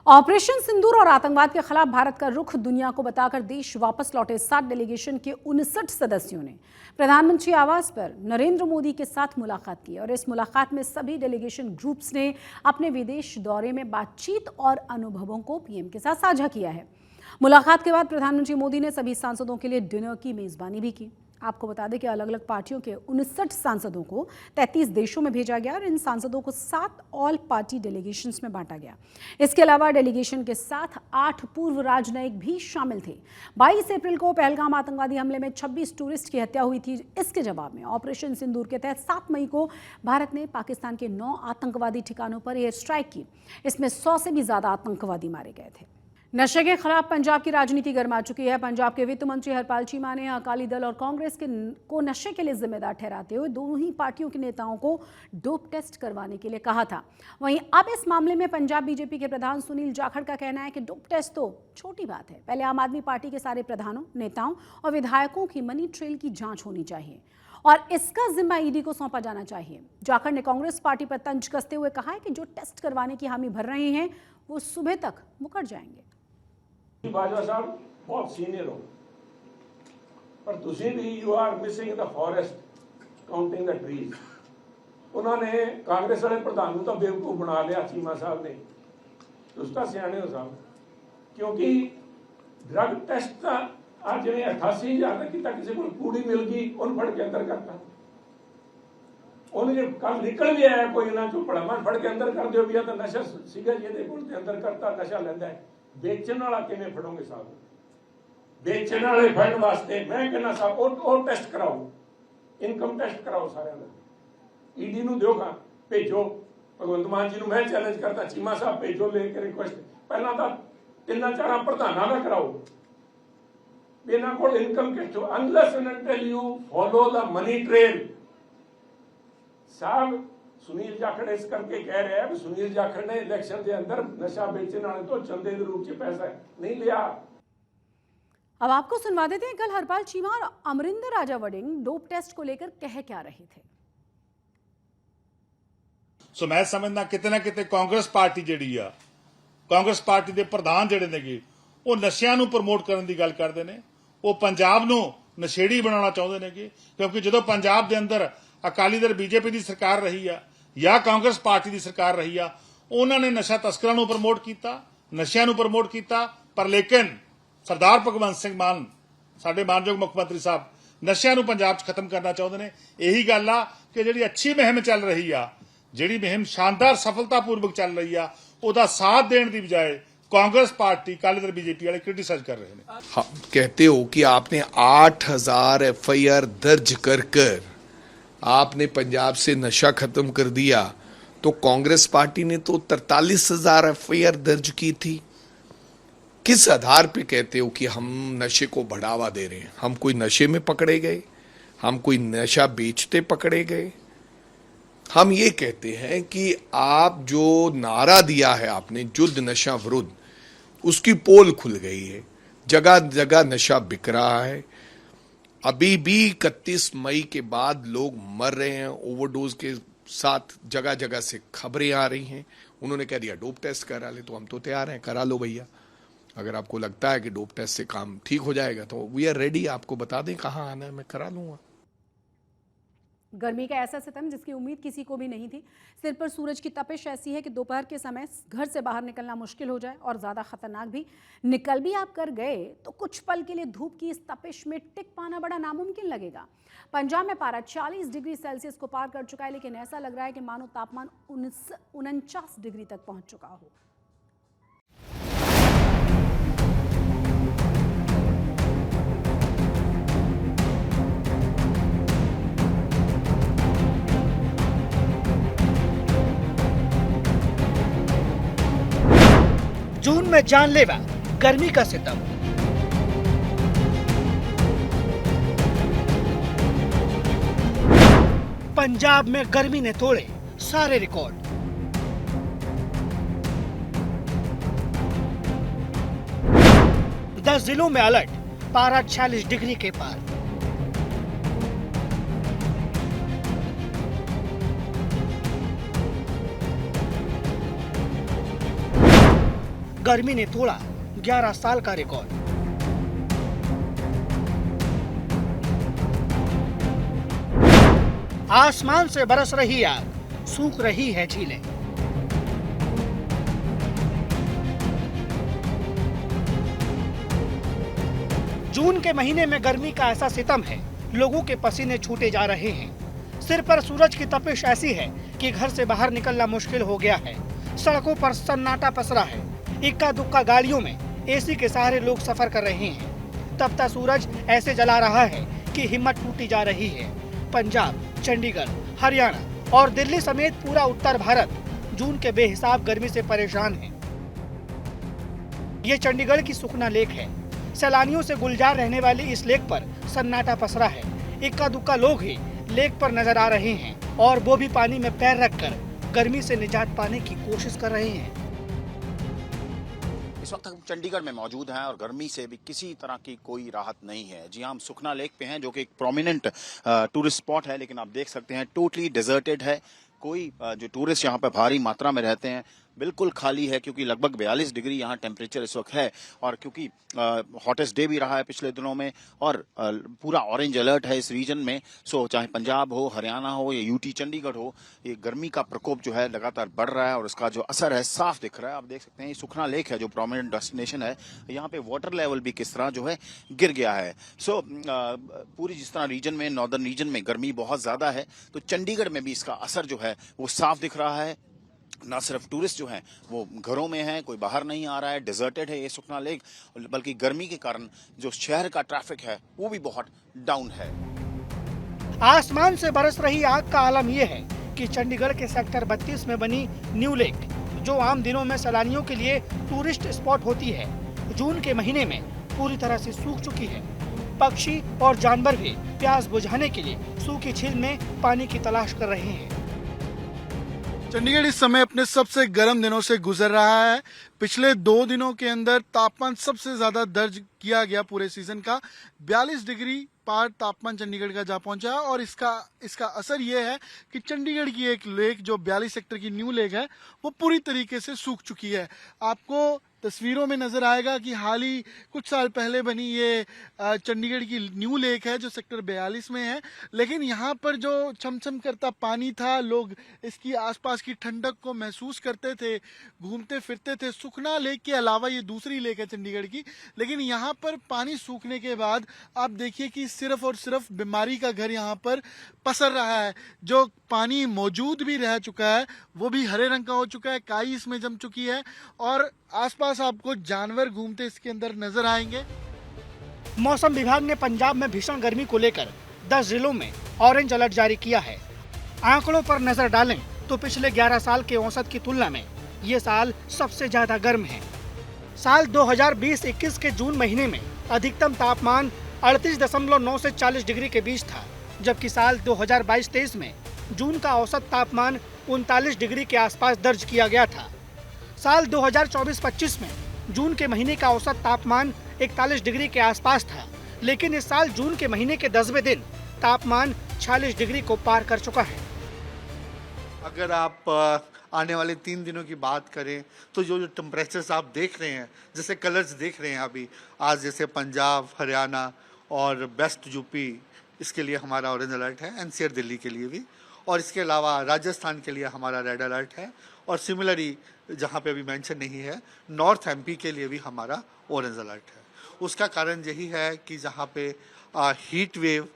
Operation सिंदूर और आतंकवाद के खिलाफ भारत का रुख दुनिया को बताकर देश वापस लौटे 7 डेलीगेशन के 59 सदस्यों ने प्रधानमंत्री आवास पर नरेंद्र मोदी के साथ मुलाकात की और इस मुलाकात में सभी डेलीगेशन ग्रुप्स ने अपने विदेश दौरे में बातचीत और अनुभवों को पीएम के साथ साझा किया है। मुलाकात के बाद प्रधानमंत्री मोदी ने सभी सांसदों के लिए डिनर की मेजबानी भी की। आपको बता दें कि अलग अलग पार्टियों के 59 सांसदों को 33 देशों में भेजा गया और इन सांसदों को 7 ऑल पार्टी डेलीगेशंस में बांटा गया। इसके अलावा डेलीगेशन के साथ 8 पूर्व राजनयिक भी शामिल थे। 22 अप्रैल को पहलगाम आतंकवादी हमले में 26 टूरिस्ट की हत्या हुई थी। इसके जवाब में ऑपरेशन सिंदूर के तहत 7 मई को भारत ने पाकिस्तान के 9 आतंकवादी ठिकानों पर एयर स्ट्राइक की। इसमें 100 से भी ज्यादा आतंकवादी मारे गए थे। नशे के खिलाफ पंजाब की राजनीति गर्मा चुकी है। पंजाब के वित्त मंत्री हरपाल चीमा ने अकाली दल और कांग्रेस को नशे के लिए जिम्मेदार ठहराते हुए दोनों ही पार्टियों के नेताओं को डोप टेस्ट करवाने के लिए कहा था। वहीं अब इस मामले में पंजाब बीजेपी के प्रधान सुनील जाखड़ का कहना है कि डोप टेस्ट तो छोटी बात है, पहले आम आदमी पार्टी के सारे प्रधानों, नेताओं और विधायकों की मनी ट्रेल की जांच होनी चाहिए और इसका जिम्मा ईडी को सौंपा जाना चाहिए। जाखड़ ने कांग्रेस पार्टी पर तंज कसते हुए कहा है कि जो टेस्ट करवाने की हामी भर रहे हैं वो सुबह तक मुकर जाएंगे। बाजवा साहब बहुत सीनियर हो, पर तुसी भी you are missing the forest counting the trees. उन्होंने कांग्रेस वाले प्रधान को तो बेवकूफ बना लिया चीमा साहब ने। तुम तो सियाने हो साहब, क्योंकि ड्रग टेस्ट का आज जिन्हें 88,000 का किया, किसी को कूड़ी मिल गई उन फड़ के अंदर करता, उन्हें कल निकल भी आया कोई ना चुप पड़ा मैं फड़ के अंदर कर दो भैया तो नशा सीधा ये बोलते अंदर करता नशा लेंदा है। बेचने वाला किवें फड़ोगे साहब? बेचने वाले फड़न वास्ते मैं कहना साहब और टेस्ट कराओ, इनकम टेस्ट कराओ सारे का। ईडी नूं दिओ का भेजो, भगवंत मान जी नूं मैं चैलेंज करता, चीमा साहब भेजो लेके रिक्वेस्ट। पहला तो 3-4 प्रधानां दा कराओ, बिना कोल income test unless and until you follow the money trail. साहब सुनील जाखड़ इस करके कह रहे हैं, सुनील जाखड़ ने इलेक्शन के अंदर नशा बेचने वाले तो चंदे के रूप में पैसा नहीं लिया। अब आपको सुनवा देते हैं कल हरपाल चीमा और अमरिंदर राजा वड़िंग डोप टेस्ट को लेकर कह क्या रहे थे। सो मैं समझना किते ना किते कांग्रेस पार्टी जिहड़ी आ, कांग्रेस पार्टी के प्रधान जिहड़े नेगे वो नशियां नूं प्रमोट करन दी गल करदे ने, वो पंजाब नूं नशेड़ी बनाउणा चाहुंदे नेगे। क्योंकि जदों पंजाब दे अंदर अकाली दल बीजेपी की सरकार रही आ या कांग्रेस पार्टी की सरकार रही आ, उन्होंने नशा तस्करां नूं प्रमोट किया, नशियां नूं प्रमोट किया। पर लेकिन सरदार भगवंत सिंह मान साडे मानयोग मुख्यमंत्री साहब नशियां नूं पंजाब च खत्म करना चाहुंदे ने। यही गल आ कि जिहड़ी अच्छी मुहिम चल रही आ, जिहड़ी मुहिम शानदार सफलतापूर्वक चल रही आ, उहदा साथ देने की बजाय कांग्रेस पार्टी अकाली दल बीजेपी वाले क्रिटिसाइज कर रहे हैं। हाँ, कहते हो कि आपने 8,000 FIR दर्ज कर आपने पंजाब से नशा खत्म कर दिया, तो कांग्रेस पार्टी ने तो 43,000 FIR दर्ज की थी। किस आधार पे कहते हो कि हम नशे को बढ़ावा दे रहे हैं? हम कोई नशे में पकड़े गए? हम कोई नशा बेचते पकड़े गए? हम ये कहते हैं कि आप जो नारा दिया है आपने, युद्ध नशा विरुद्ध, उसकी पोल खुल गई है। जगह जगह नशा बिक रहा है। अभी भी 31 मई के बाद लोग मर रहे हैं ओवरडोज के साथ, जगह जगह से खबरें आ रही हैं। उन्होंने कह दिया डोप टेस्ट करा ले, तो हम तो तैयार हैं, करा लो भैया। अगर आपको लगता है कि डोप टेस्ट से काम ठीक हो जाएगा तो वी आर रेडी, आपको बता दें कहाँ आना है, मैं करा लूंगा। गर्मी का ऐसा सितम जिसकी उम्मीद किसी को भी नहीं थी। सिर पर सूरज की तपिश ऐसी है कि दोपहर के समय घर से बाहर निकलना मुश्किल हो जाए और ज़्यादा खतरनाक भी। निकल भी आप कर गए तो कुछ पल के लिए धूप की इस तपिश में टिक पाना बड़ा नामुमकिन लगेगा। पंजाब में पारा 40 डिग्री सेल्सियस को पार कर चुका है, लेकिन ऐसा लग रहा है कि मानो तापमान 49 डिग्री तक पहुंच चुका हो। जून में जानलेवा गर्मी का सितम। पंजाब में गर्मी ने तोड़े सारे रिकॉर्ड। दस जिलों में अलर्ट, पारा 46 डिग्री के पार। गर्मी ने तोड़ा 11 साल का रिकॉर्ड। आसमान से बरस रही आग, सूख रही है झीलें। जून के महीने में गर्मी का ऐसा सितम है, लोगों के पसीने छूटे जा रहे हैं। सिर पर सूरज की तपिश ऐसी है कि घर से बाहर निकलना मुश्किल हो गया है। सड़कों पर सन्नाटा पसरा है। इक्का दुक्का गाड़ियों में एसी के सहारे लोग सफर कर रहे हैं। तपता सूरज ऐसे जला रहा है कि हिम्मत टूटी जा रही है। पंजाब, चंडीगढ़, हरियाणा और दिल्ली समेत पूरा उत्तर भारत जून के बेहिसाब गर्मी से परेशान है। ये चंडीगढ़ की सुखना लेक है। सैलानियों से गुलजार रहने वाली इस लेक पर सन्नाटा पसरा है। इक्का दुक्का लोग ही लेक पर नजर आ रहे हैं और वो भी पानी में पैर रखकर गर्मी से निजात पाने की कोशिश कर रहे हैं। इस वक्त हम चंडीगढ़ में मौजूद हैं और गर्मी से भी किसी तरह की कोई राहत नहीं है। जी हाँ, हम सुखना लेक पे हैं जो कि एक प्रोमिनेंट टूरिस्ट स्पॉट है, लेकिन आप देख सकते हैं टोटली डिजर्टेड है। कोई जो टूरिस्ट यहाँ पे भारी मात्रा में रहते हैं बिल्कुल खाली है, क्योंकि लगभग 42 डिग्री यहाँ टेम्परेचर इस वक्त है और क्योंकि हॉटेस्ट डे भी रहा है पिछले दिनों में और पूरा ऑरेंज अलर्ट है इस रीजन में। सो चाहे पंजाब हो, हरियाणा हो या यूटी चंडीगढ़ हो, ये गर्मी का प्रकोप जो है लगातार बढ़ रहा है और उसका जो असर है साफ दिख रहा है। आप देख सकते हैं ये सुखना लेक है जो प्रोमिनेंट डेस्टिनेशन है। यहाँ पे वाटर लेवल भी किस तरह जो है गिर गया है। सो पूरी जिस तरह रीजन में, नॉर्दर्न रीजन में गर्मी बहुत ज्यादा है, तो चंडीगढ़ में भी इसका असर जो है वो साफ दिख रहा है। ना सिर्फ टूरिस्ट जो हैं वो घरों में हैं, कोई बाहर नहीं आ रहा है, डिजर्टेड है ये सुखना लेक, बल्कि गर्मी के कारण जो शहर का ट्रैफिक है वो भी बहुत डाउन है। आसमान से बरस रही आग का आलम यह है कि चंडीगढ़ के सेक्टर 32 में बनी न्यू लेक, जो आम दिनों में सैलानियों के लिए टूरिस्ट स्पॉट होती है, जून के महीने में पूरी तरह से सूख चुकी है। पक्षी और जानवर भी प्यास बुझाने के लिए सूखी झील में पानी की तलाश कर रहे हैं। चंडीगढ़ इस समय अपने सबसे गर्म दिनों से गुजर रहा है। पिछले 2 दिनों के अंदर तापमान सबसे ज्यादा दर्ज किया गया पूरे सीजन का। 42 डिग्री पार तापमान चंडीगढ़ का जा पहुंचा और इसका असर ये है कि चंडीगढ़ की एक लेक जो 42 सेक्टर की न्यू लेक है वो पूरी तरीके से सूख चुकी है। आपको तस्वीरों में नजर आएगा कि हाल ही कुछ साल पहले बनी ये चंडीगढ़ की न्यू लेक है जो सेक्टर 42 में है, लेकिन यहाँ पर जो छमछम करता पानी था, लोग इसकी आसपास की ठंडक को महसूस करते थे, घूमते फिरते थे। सुखना लेक के अलावा ये दूसरी लेक है चंडीगढ़ की, लेकिन यहाँ पर पानी सूखने के बाद आप देखिए कि सिर्फ और सिर्फ बीमारी का घर यहाँ पर पसर रहा है। जो पानी मौजूद भी रह चुका है वो भी हरे रंग का हो चुका है, काई इसमें जम चुकी है और आसपास आपको जानवर घूमते इसके अंदर नजर आएंगे। मौसम विभाग ने पंजाब में भीषण गर्मी को लेकर 10 जिलों में ऑरेंज अलर्ट जारी किया है। आंकड़ों पर नजर डालें तो पिछले 11 साल के औसत की तुलना में ये साल सबसे ज्यादा गर्म है। साल 2020-21 के जून महीने में अधिकतम तापमान 38.9 से 40 डिग्री के बीच था, जबकि साल 2022-23 में जून का औसत तापमान 39 डिग्री के आसपास दर्ज किया गया था। साल 2024-25 में जून के महीने का औसत तापमान 41 डिग्री के आसपास था, लेकिन इस साल जून के महीने के 10वें दिन तापमान 46 डिग्री को पार कर चुका है। अगर आप आने वाले 3 दिनों की बात करें तो जो टेम्परेचर्स आप देख रहे हैं, जैसे कलर्स देख रहे हैं अभी आज, जैसे पंजाब, हरियाणा और वेस्ट यूपी, इसके लिए हमारा ऑरेंज अलर्ट है, एनसीआर दिल्ली के लिए भी, और इसके अलावा राजस्थान के लिए हमारा रेड अलर्ट है, और सिमिलरली जहाँ पे अभी मेंशन नहीं है नॉर्थ एमपी के लिए भी हमारा ऑरेंज अलर्ट है। उसका कारण यही है कि जहाँ पे heat wave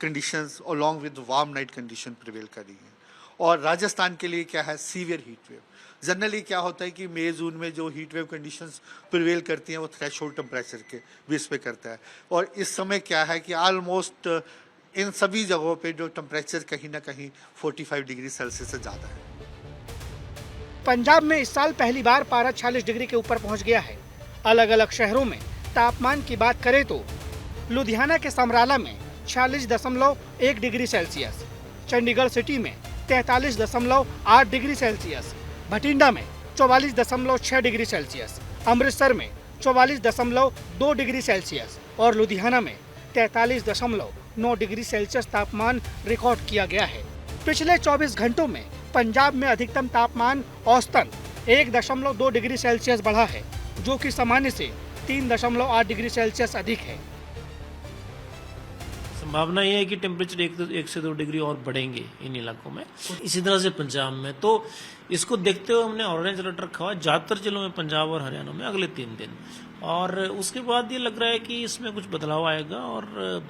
conditions along with warm night condition prevail कर रही है, और राजस्थान के लिए क्या है, सीवियर हीट वेव। जनरली क्या होता है कि मई जून में जो हीट वेव कंडीशंस प्रिवेल करती हैं वो थ्रेशोल्ड टेम्परेचर के बेस पे करता है, और इस समय क्या है कि ऑलमोस्ट इन सभी जगहों पे जो टेम्परेचर कहीं ना कहीं 45 डिग्री सेल्सियस से ज़्यादा है। पंजाब में इस साल पहली बार पारा 46 डिग्री के ऊपर पहुंच गया है। अलग अलग शहरों में तापमान की बात करें तो लुधियाना के समराला में 46.1 डिग्री सेल्सियस, चंडीगढ़ सिटी में 43.8 डिग्री सेल्सियस, भटिंडा में 44.6 डिग्री सेल्सियस, अमृतसर में 44.2 डिग्री सेल्सियस और लुधियाना में 43.9 डिग्री सेल्सियस तापमान रिकॉर्ड किया गया है। पिछले 24 घंटों में पंजाब में अधिकतम तापमान औसतन 1.2 डिग्री सेल्सियस बढ़ा है, जो कि सामान्य से 3.8 डिग्री सेल्सियस अधिक है। संभावना ये है कि टेम्परेचर 1 से 2 डिग्री और बढ़ेंगे इन इलाकों में। इसी तरह से पंजाब में, तो इसको देखते हुए हमने ऑरेंज अलर्ट रखा हुआ है ज़्यादातर जिलों में, पंजाब और हरियाणा में अगले 3 दिन। और उसके बाद ये लग रहा है कि इसमें कुछ बदलाव आएगा, और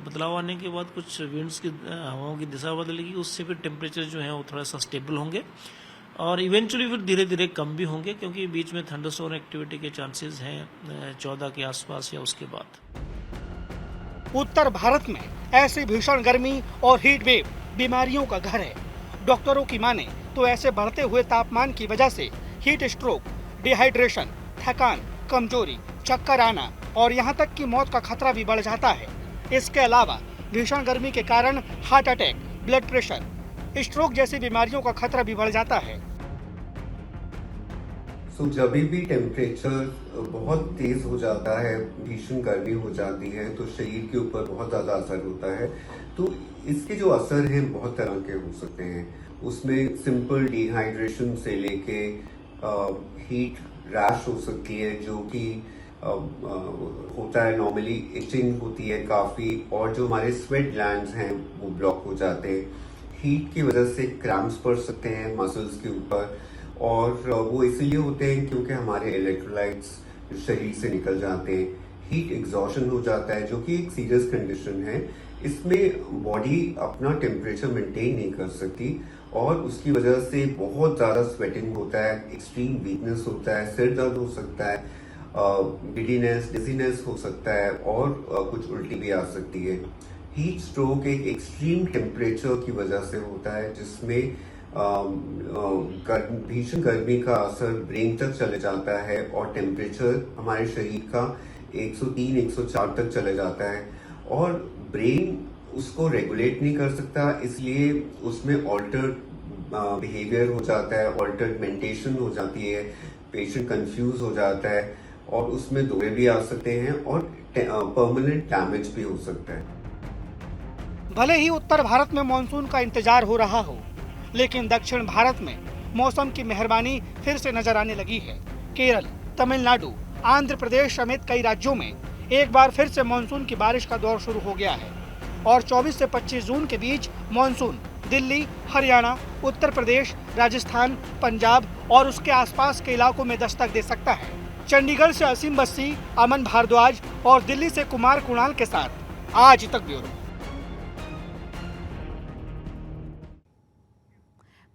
बदलाव आने के बाद कुछ विंड्स की हवाओं की दिशा बदलेगी, उससे फिर टेम्परेचर जो है वो थोड़ा सा स्टेबल होंगे और इवेंचुअली फिर धीरे धीरे कम भी होंगे, क्योंकि बीच में थंडरस्टॉर्म एक्टिविटी के चांसेस हैं 14 के आसपास या उसके बाद। उत्तर भारत में ऐसी भीषण गर्मी और हीट वेव बीमारियों का घर है। डॉक्टरों की माने तो ऐसे बढ़ते हुए तापमान की वजह से हीट स्ट्रोक, डिहाइड्रेशन, थकान, कमजोरी, चक्कर आना और यहाँ तक कि मौत का खतरा भी बढ़ जाता है। इसके अलावा भीषण गर्मी के कारण heart attack, blood pressure, stroke जैसी बीमारियों का खतरा भी बढ़ जाता है। जब भी टेम्परेचर बहुत तेज हो जाता है, भीषण गर्मी हो जाती है, तो शरीर के ऊपर बहुत ज्यादा असर होता है। तो इसके जो असर हैं बहुत तरह के हो सकते हैं। उसमें सिंपल डिहाइड्रेशन से लेके हीट रैश हो सकती है, जो कि होता है नॉर्मली, इचिंग होती है काफी, और जो हमारे स्वेट ग्लैंड्स हैं वो ब्लॉक हो जाते हैं। हीट की वजह से क्रैम्प्स पड़ सकते हैं मसल्स के ऊपर, और वो इसीलिए होते हैं क्योंकि हमारे इलेक्ट्रोलाइट्स शरीर से निकल जाते हैं। हीट एग्जॉशन हो जाता है, जो कि एक सीरियस कंडीशन है। इसमें बॉडी अपना टेम्परेचर मेंटेन नहीं कर सकती, और उसकी वजह से बहुत ज्यादा स्वेटिंग होता है, एक्सट्रीम वीकनेस होता है, सिर दर्द हो सकता है, गिडीनेस, डिजीनेस हो सकता है, और कुछ उल्टी भी आ सकती है। हीट स्ट्रोक एक एक्सट्रीम टेम्परेचर की वजह से होता है, जिसमें भीषण गर्मी का असर ब्रेन तक चले जाता है, और टेम्परेचर हमारे शरीर का 103-104 तक चले जाता है, और ब्रेन उसको रेगुलेट नहीं कर सकता, इसलिए उसमें ऑल्टर्ड बिहेवियर हो जाता है, ऑल्टर्ड मेंटेशन हो जाती है, पेशेंट कंफ्यूज हो जाता है, और उसमें दौरे भी आ सकते हैं, और परमानेंट डैमेज भी हो सकता है। भले ही उत्तर भारत में मानसून का इंतजार हो रहा हो, लेकिन दक्षिण भारत में मौसम की मेहरबानी फिर से नजर आने लगी है। केरल, तमिलनाडु, आंध्र प्रदेश समेत कई राज्यों में एक बार फिर से मानसून की बारिश का दौर शुरू हो गया है, और 24 से 25 जून के बीच मानसून दिल्ली, हरियाणा, उत्तर प्रदेश, राजस्थान, पंजाब और उसके आसपास के इलाकों में दस्तक दे सकता है। चंडीगढ़ से असीम बस्सी, अमन भारद्वाज और दिल्ली से कुमार कुणाल के साथ आज तक ब्यूरो।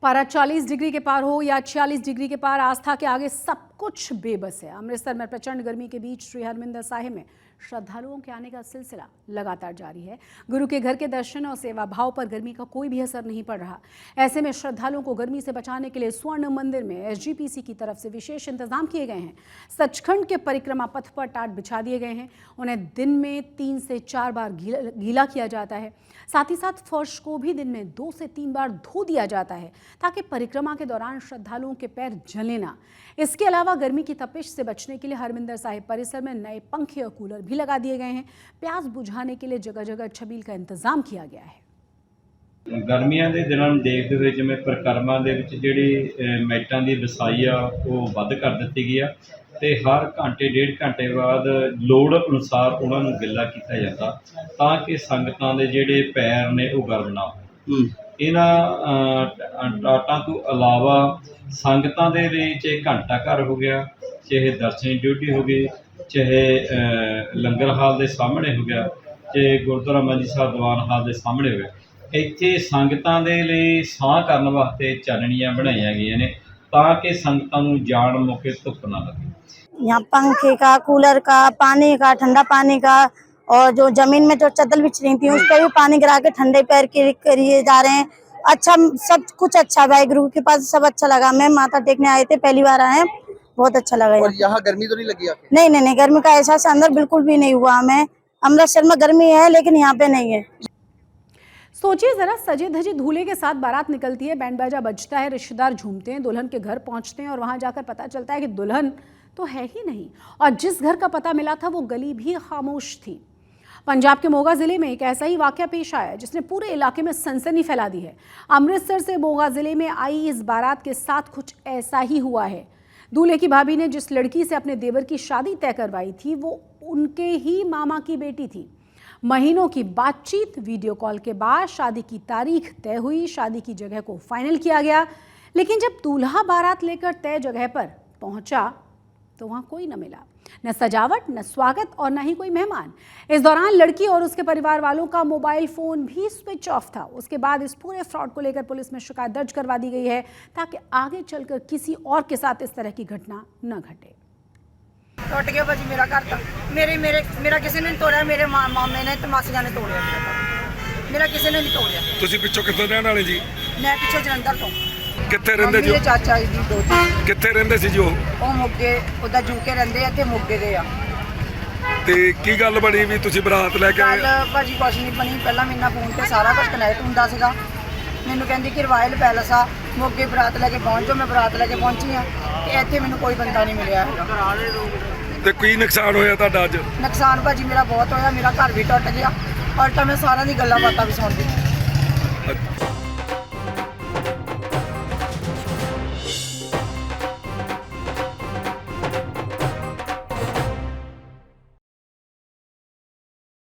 पारा 40 डिग्री के पार हो या 46 डिग्री के पार, आस्था के आगे सब कुछ बेबस है। अमृतसर में प्रचंड गर्मी के बीच श्री हरमिंदर साहिब में श्रद्धालुओं के आने का सिलसिला लगातार जारी है। गुरु के घर के दर्शन और सेवा भाव पर गर्मी का कोई भी असर नहीं पड़ रहा। ऐसे में श्रद्धालुओं को गर्मी से बचाने के लिए स्वर्ण मंदिर में एसजीपीसी की तरफ से विशेष इंतजाम किए गए हैं। सचखंड के परिक्रमा पथ पर टाट बिछा दिए गए हैं। उन्हें दिन में 3 से 4 बार गीला किया जाता है। साथ ही साथ फर्श को भी दिन में 2 से 3 बार धो दिया जाता है, ताकि परिक्रमा के दौरान श्रद्धालुओं के पैर जले ना। इसके अलावा गर्मी की तपिश से बचने के लिए हरमिंदर साहिब परिसर में नए पंखे और कूलर भी लगा दिए गए हैं। प्यास बुझाने के लिए जगह जगह छबील का इंतजाम किया गया है। ਗਰਮੀਆਂ ਦੇ ਦਿਨਾਂ ਨੂੰ ਦੇਖਦੇ ਹੋਏ ਜਿਵੇਂ ਪਰਿਕਰਮਾ ਦੇ ਵਿੱਚ ਜਿਹੜੀ ਮੈਟਾਂ ਦੀ ਵਿਛਾਈ ਆ ਉਹ ਵੱਧ ਕਰ ਦਿੱਤੀ ਗਈ ਆ, ਤੇ ਹਰ ਘੰਟੇ ਡੇਢ ਘੰਟੇ ਬਾਅਦ ਲੋੜ ਅਨੁਸਾਰ ਉਹਨਾਂ ਨੂੰ ਗਿੱਲਾ ਕੀਤਾ ਜਾਂਦਾ, ਤਾਂ ਕਿ ਸੰਗਤਾਂ ਦੇ ਜਿਹੜੇ ਪੈਰ ਨੇ ਉਹ ਗਰਮ ਨਾ ਹੋਣ। ਇਹਨਾਂ ਟਾਟਾਂ ਤੋਂ ਇਲਾਵਾ ਸੰਗਤਾਂ ਦੇ ਲਈ ਚਾਹੇ ਘੰਟਾ ਘਰ ਹੋ ਗਿਆ, ਚਾਹੇ ਦਰਸ਼ਨੀ ਡਿਊਟੀ ਹੋ ਗਈ, ਚਾਹੇ ਲੰਗਰ ਹਾਲ ਦੇ ਸਾਹਮਣੇ ਹੋ ਗਿਆ, ਚਾਹੇ ਗੁਰਦੁਆਰਾ ਮੰਜੀ ਸਾਹਿਬ ਦੀਵਾਨ ਹਾਲ ਦੇ ਸਾਹਮਣੇ ਹੋ ਗਿਆ, ਇੱਥੇ ਸੰਗਤਾਂ ਦੇ ਲਈ ਸਾਹ ਕਰਨ ਵਾਸਤੇ ਚਾਨਣੀਆਂ ਬਣਾਈਆਂ ਗਈਆਂ ਨੇ, ਤਾਂ कि संगतां नूं जाण मौके धुप ना लगे। यहाँ पंखे का, कूलर का, पानी का, ठंडा पानी का, और जो जमीन में जो चद्दर बिछ रही थी उस पर भी पानी गिरा के ठंडे पैर करिए जा रहे हैं। अच्छा, सब कुछ अच्छा, भाई गुरु के पास सब अच्छा लगा। मैं माथा टेकने आए थे, पहली बार आए, बहुत अच्छा लगा। और यहाँ गर्मी तो नहीं लगी आपको? नहीं, गर्मी का एहसास अंदर बिल्कुल भी नहीं हुआ हमें। अमृतसर में गर्मी है लेकिन यहाँ पे नहीं है। सोचिए जरा, सजे धजे दूल्हे के साथ बारात निकलती है, बैंड बाजा बजता है, रिश्तेदार झूमते हैं, दुल्हन के घर पहुंचते हैं और वहां जाकर पता चलता है कि दुल्हन तो है ही नहीं, और जिस घर का पता मिला था वो गली भी खामोश थी। पंजाब के मोगा जिले में एक ऐसा ही वाकया पेश आया जिसने पूरे इलाके में सनसनी फैला दी है। अमृतसर से मोगा जिले में आई इस बारात के साथ कुछ ऐसा ही हुआ है। दूल्हे की भाभी ने जिस लड़की से अपने देवर की शादी तय करवाई थी वो उनके ही मामा की बेटी थी। महीनों की बातचीत, वीडियो कॉल के बाद शादी की तारीख तय हुई, शादी की जगह को फाइनल किया गया। लेकिन जब दूल्हा बारात लेकर तय जगह पर पहुंचा तो वहां कोई न मिला, न सजावट, न स्वागत और न ही कोई मेहमान। इस दौरान लड़की और उसके परिवार वालों का मोबाइल फोन भी स्विच ऑफ था। उसके बाद इस पूरे फ्रॉड को लेकर पुलिस में शिकायत दर्ज करवा दी गई है ताकि आगे चलकर किसी और के साथ इस तरह की घटना न घटे। टूट गया भाजी मेरा घर था, मेरा किसी ने नहीं तोड़िया, मेरे मामे ने ते मासिया ने तोड़िया, मेरा किसी ने नहीं तोड़िया। ਤੁਸੀਂ ਪਿੱਛੋਂ ਕਿੱਥੋਂ ਰਹਿਣ ਵਾਲੇ ਜੀ? मैं पिछले जलंधर तो ਕਿੱਥੇ ਰਹਿੰਦੇ ਜੀ? मेरे चाचा जी दो ਕਿੱਥੇ ਰਹਿੰਦੇ ਸੀ ਜੀ ਉਹ? मोगे उदा जूके रहंदे इत्थे मोगे दे आ। ਤੇ ਕੀ ਗੱਲ ਬਣੀ ਵੀ ਤੁਸੀਂ ਬਰਾਤ ਲੈ ਕੇ कल ਆਏ? भाजी कुछ नहीं बनी, पहला मेरे नाल फोन ते सारा कुछ कनेक्ट हुंदा सीगा। मैनू कहंदी कि रॉयल पैलेस आ, मोगे बरात लेके पहुंच जाओ। मैं बरात लेके पहुंची हां ते इत्थे मैनू कोई बंदा नहीं मिलिया हैगा। ਤੇ ਕੀ ਨੁਕਸਾਨ ਹੋਇਆ ਤੁਹਾਡਾ ਅੱਜ? नुकसान भाजी मेरा बहुत होया, मेरा घर भी टुट गया और मैं सारा दी गल्लां बातां भी सुनदी।